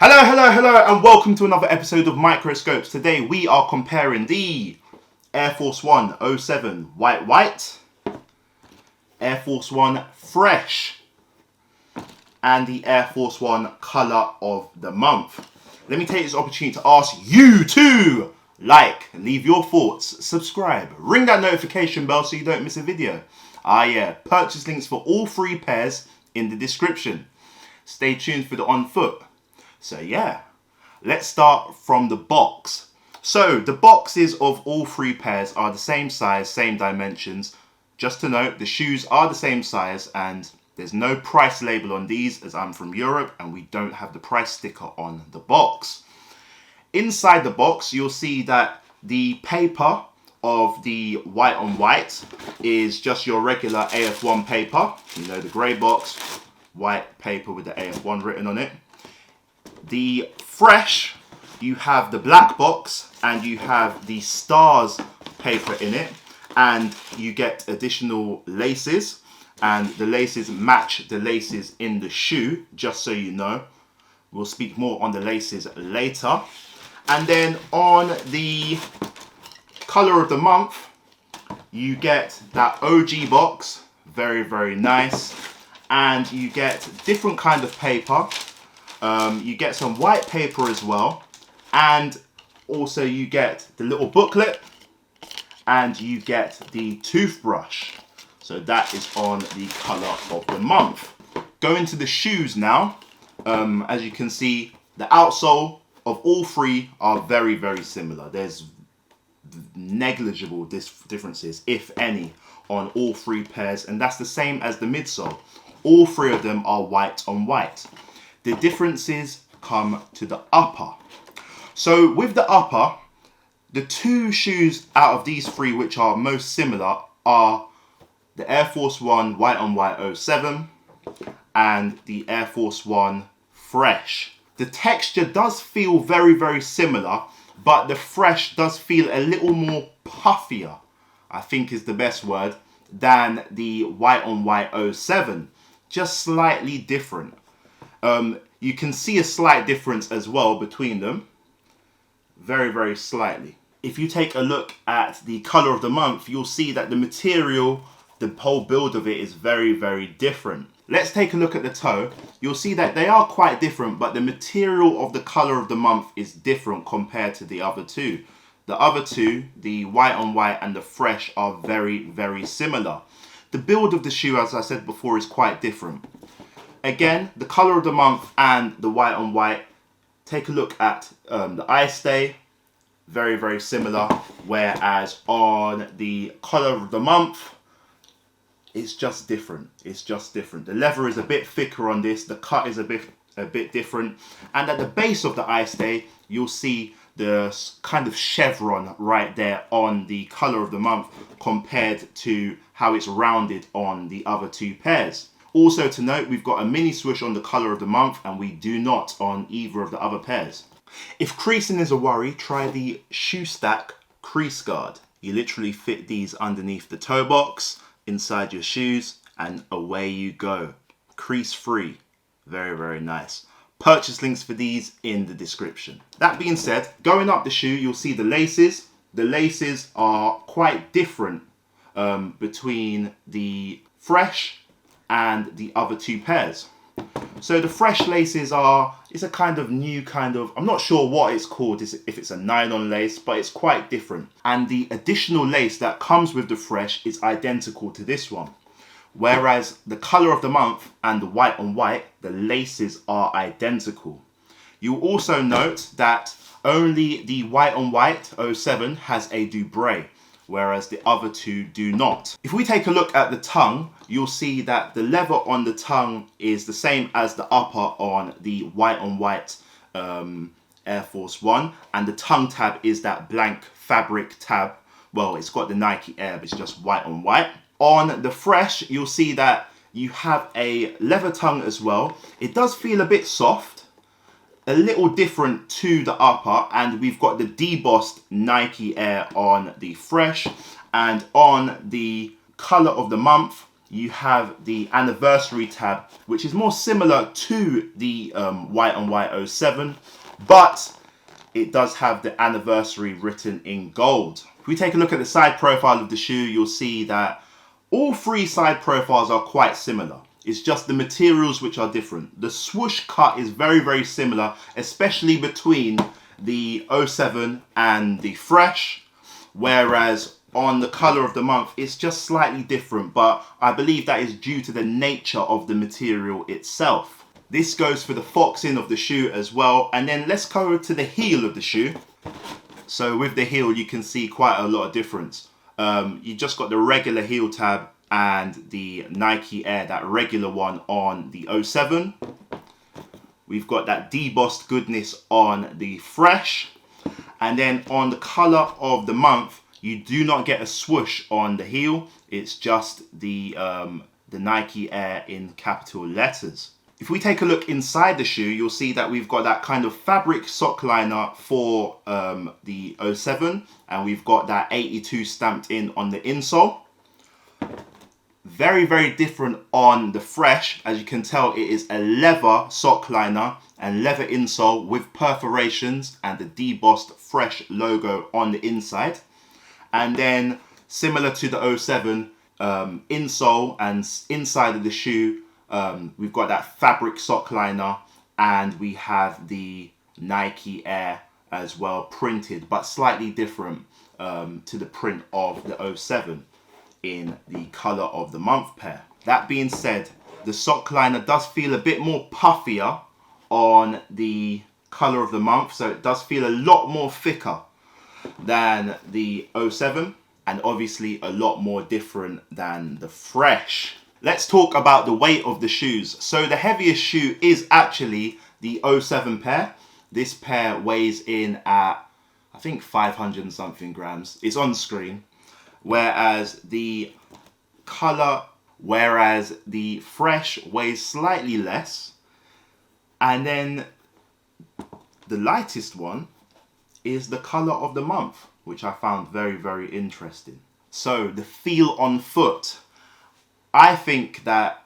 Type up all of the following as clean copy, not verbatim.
Hello, and welcome to another episode of MicroSchopes. Today we are comparing the Air Force One 07 white, Air Force One fresh, and the Air Force One color of the month. Let me take this opportunity to ask you to like, leave your thoughts, subscribe, ring that notification bell so you don't miss a video. Purchase links for all three pairs in the description. Stay tuned for the on foot. So yeah, let's start from the box. So the boxes of all three pairs are the same size, same dimensions. Just to note, the shoes are the same size and there's no price label on these as I'm from Europe and we don't have the price sticker on the box. Inside the box, you'll see that the paper of the white on white is just your regular AF1 paper. You know, the grey box, white paper with the AF1 written on it. The fresh, you have the black box and you have the stars paper in it, and you get additional laces, and the laces match the laces in the shoe, just so you know. We'll speak more on the laces later. And then on the color of the month, you get that OG box, very nice, and you get different kind of paper. You get some white paper as well, and also you get the little booklet and you get the toothbrush. So that is on the color of the month. Going to the shoes now. As you can see, the outsole of all three are very similar. There's negligible differences, if any, on all three pairs, and that's the same as the midsole. All three of them are white on white. The differences come to the upper. So with the upper, the two shoes out of these three which are most similar are the Air Force One white on white 07 and the Air Force One fresh. The texture does feel very similar, but the fresh does feel a little more puffier, I think is the best word, than the white on white 07. Just slightly different. You can see a slight difference as well between them. Very slightly. If you take a look at the color of the month, you'll see that the material, the whole build of it is very different. Let's take a look at the toe. You'll see that they are quite different, but the material of the color of the month is different compared to the other two. The other two, the white on white and the fresh, are very similar. The build of the shoe, as I said before, is quite different. Again, the color of the month and the white on white, take a look at the eye stay, very similar, whereas on the color of the month, it's just different. The leather is a bit thicker on this, the cut is a bit different, and at the base of the eye stay, you'll see the kind of chevron right there on the color of the month compared to how it's rounded on the other two pairs. Also to note, we've got a mini swoosh on the color of the month and we do not on either of the other pairs. If creasing is a worry, try the Shoe Stack crease guard. You literally fit these underneath the toe box, inside your shoes, and away you go. Crease free. Very nice. Purchase links for these in the description. That being said, going up the shoe, you'll see the laces. The laces are quite different between the fresh and the other two pairs. So the fresh laces it's a kind of new I'm not sure what it's called, if it's a nylon lace, but it's quite different. And the additional lace that comes with the fresh is identical to this one. Whereas the color of the month and the white on white, the laces are identical. You'll also note that only the white on white 07 has a doubre, whereas the other two do not. If we take a look at the tongue, you'll see that the leather on the tongue is the same as the upper on the white on white Air Force One, and the tongue tab is that blank fabric tab. Well, it's got the Nike Air, but it's just white on white. On the fresh, you'll see that you have a leather tongue as well. It does feel a bit soft, a little different to the upper, and we've got the debossed Nike Air on the fresh, and on the color of the month, you have the anniversary tab, which is more similar to the white on white 07, but it does have the anniversary written in gold. If we take a look at the side profile of the shoe, you'll see that all three side profiles are quite similar. It's just the materials which are different. The swoosh cut is very, very similar, especially between the 07 and the fresh, whereas on the color of the month, it's just slightly different, but I believe that is due to the nature of the material itself. This goes for the foxing of the shoe as well. And then let's go to the heel of the shoe. So with the heel, you can see quite a lot of difference. You just got the regular heel tab and the Nike Air, that regular one on the 07. We've got that debossed goodness on the fresh. And then on the color of the month, you do not get a swoosh on the heel. It's just the Nike Air in capital letters. If we take a look inside the shoe, you'll see that we've got that kind of fabric sock liner for the 07, and we've got that 82 stamped in on the insole. Very, very different on the fresh. As you can tell, it is a leather sock liner and leather insole with perforations and the debossed fresh logo on the inside. And then similar to the 07, insole and inside of the shoe, we've got that fabric sock liner, and we have the Nike Air as well printed, but slightly different to the print of the 07 in the color of the month pair. That being said, the sock liner does feel a bit more puffier on the color of the month, so it does feel a lot more thicker than the 07, and obviously a lot more different than the fresh. Let's talk about the weight of the shoes. So the heaviest shoe is actually the 07 pair. This pair weighs in at, I think, 500 and something grams. It's on screen. Whereas the fresh weighs slightly less. And then the lightest one is the color of the month, which I found very, very interesting. So the feel on foot, I think that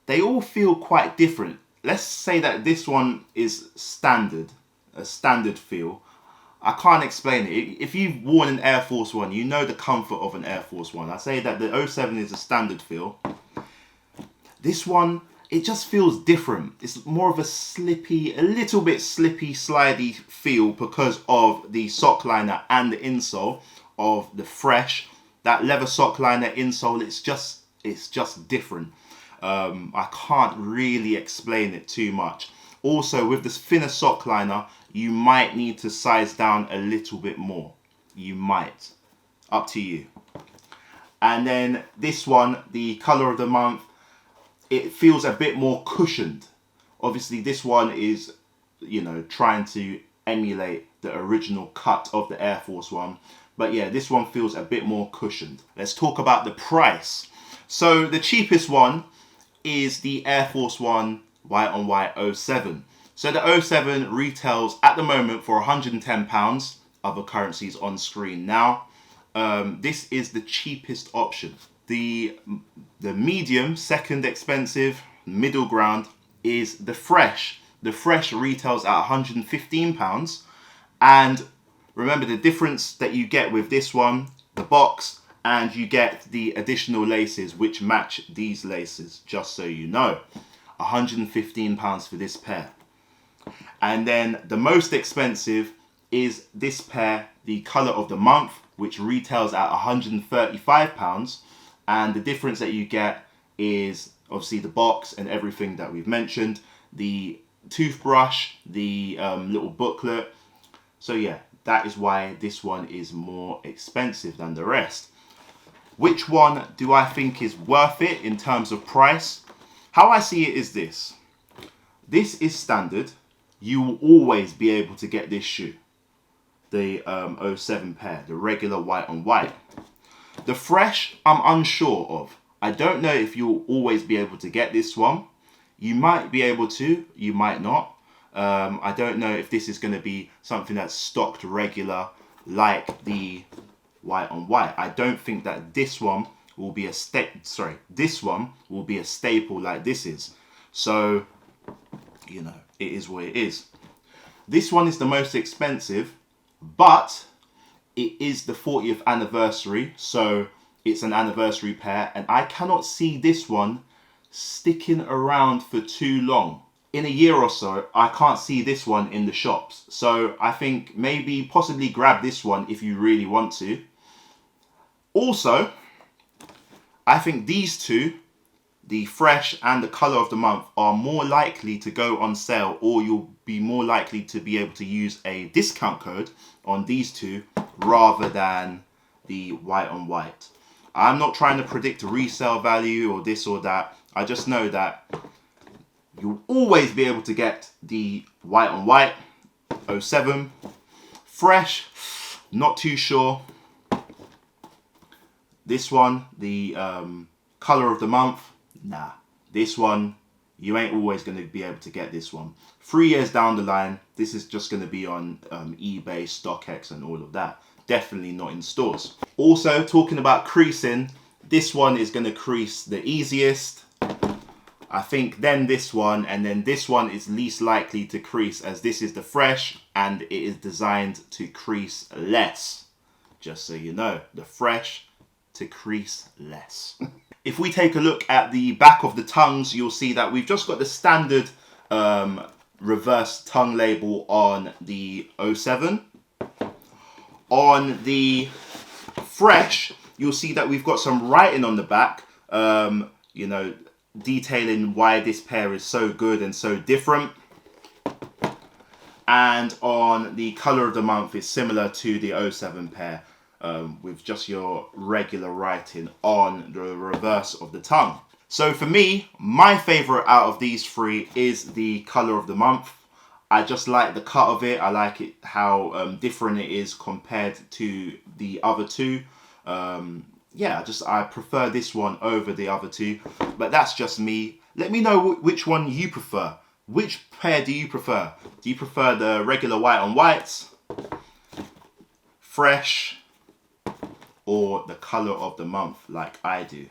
they all feel quite different. Let's say that this one is standard, a standard feel. I can't explain it. If you've worn an Air Force One, you know the comfort of an Air Force One. I say that the 07 is a standard feel. This one, it just feels different. It's more of a slippy, a little bit slippy, slidey feel because of the sock liner and the insole of the fresh. That leather sock liner insole, it's just different. I can't really explain it too much. Also, with this thinner sock liner, you might need to size down a little bit more. You might. Up to you. And then this one, the color of the month, it feels a bit more cushioned. Obviously, this one is, trying to emulate the original cut of the Air Force One. But yeah, this one feels a bit more cushioned. Let's talk about the price. So the cheapest one is the Air Force One white on white 07. So the 07 retails at the moment for £110. Other currencies on screen now. This is the cheapest option. The medium, second expensive, middle ground is the fresh. The fresh retails at £115. And remember the difference that you get with this one, the box, and you get the additional laces which match these laces, just so you know. £115 for this pair. And then the most expensive is this pair, the color of the month, which retails at £135. And the difference that you get is obviously the box and everything that we've mentioned, the toothbrush, the little booklet. So yeah, that is why this one is more expensive than the rest. Which one do I think is worth it in terms of price? How I see it is this. This is standard. You will always be able to get this shoe. The 07 pair, the regular white on white. The fresh, I'm unsure of. I don't know if you'll always be able to get this one. You might be able to, you might not. I don't know if this is going to be something that's stocked regular like the white on white. I don't think that this one will be a this one will be a staple like this is. So, you know, it is what it is. This one is the most expensive, but it is the 40th anniversary, so it's an anniversary pair, and I cannot see this one sticking around for too long. In a year or so, I can't see this one in the shops. So I think maybe possibly grab this one if you really want to. Also, I think these two, the Fresh and the Color of the Month, are more likely to go on sale, or you'll be more likely to be able to use a discount code on these two rather than the white on white. I'm not trying to predict a resale value or this or that. I just know that you'll always be able to get the white on white 07. Fresh, not too sure. This one, the Color of the Month, nah. This one, you ain't always going to be able to get this one. 3 years down the line, this is just going to be on eBay, StockX and all of that. Definitely not in stores. Also, talking about creasing, this one is going to crease the easiest. I think then this one, and then this one is least likely to crease, as this is the Fresh and it is designed to crease less. Just so you know, the Fresh to crease less. If we take a look at the back of the tongues, you'll see that we've just got the standard reverse tongue label on the 07. On the Fresh, you'll see that we've got some writing on the back, you know, detailing why this pair is so good and so different. And on the Color of the Month, it's similar to the 07 pair, with just your regular writing on the reverse of the tongue. So for me, my favorite out of these three is the Color of the Month. I just like the cut of it. I like it how different it is compared to the other two. Yeah, I prefer this one over the other two, but that's just me. Let me know which one you prefer. Which pair do you prefer? Do you prefer the regular white on whites, Fresh, or the Color of the Month like I do?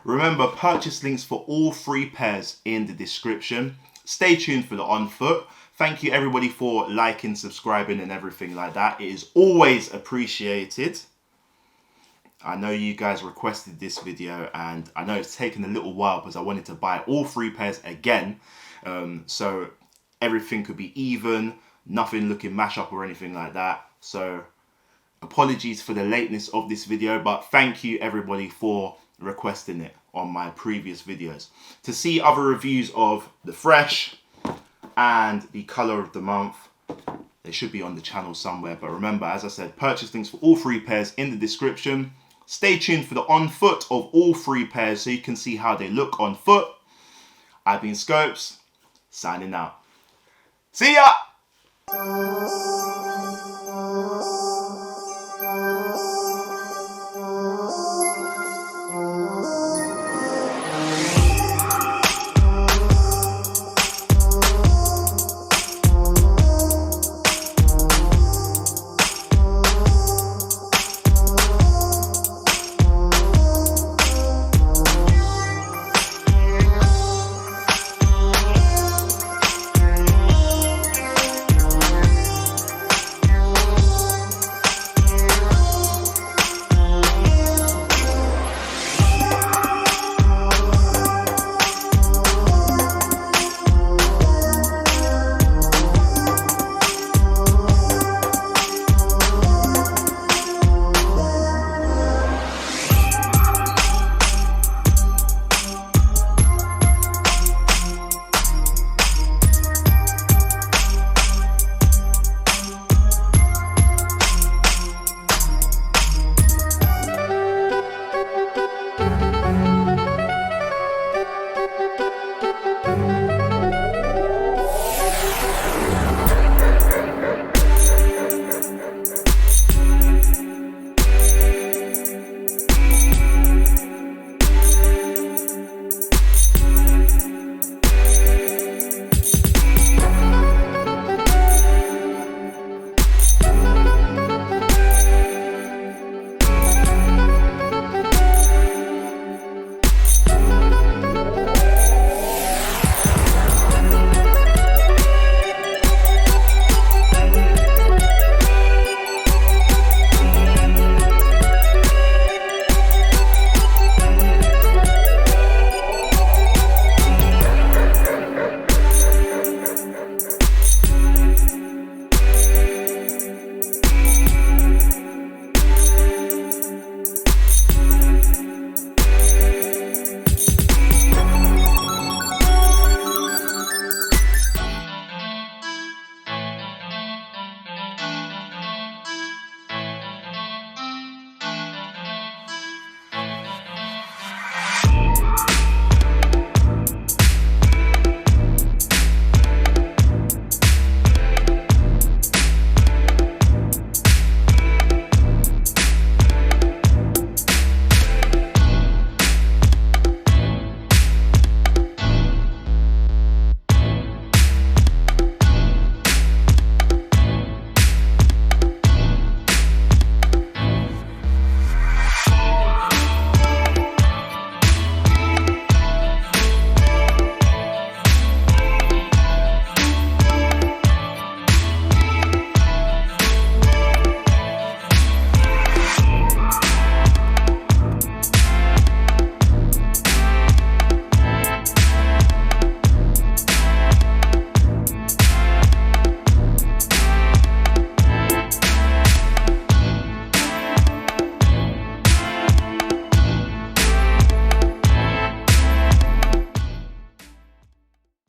Remember, purchase links for all three pairs in the description. Stay tuned for the on foot. Thank you everybody for liking, subscribing and everything like that. It is always appreciated. I know you guys requested this video, and I know it's taken a little while because I wanted to buy all three pairs again. So everything could be even, nothing looking mash up or anything like that. So apologies for the lateness of this video, but thank you everybody for requesting it on my previous videos. To see other reviews of the Fresh and the Color of the Month, they should be on the channel somewhere. But remember, as I said, purchase links for all three pairs in the description. Stay tuned for the on foot of all three pairs so you can see how they look on foot. I've been Schopes, signing out. See ya!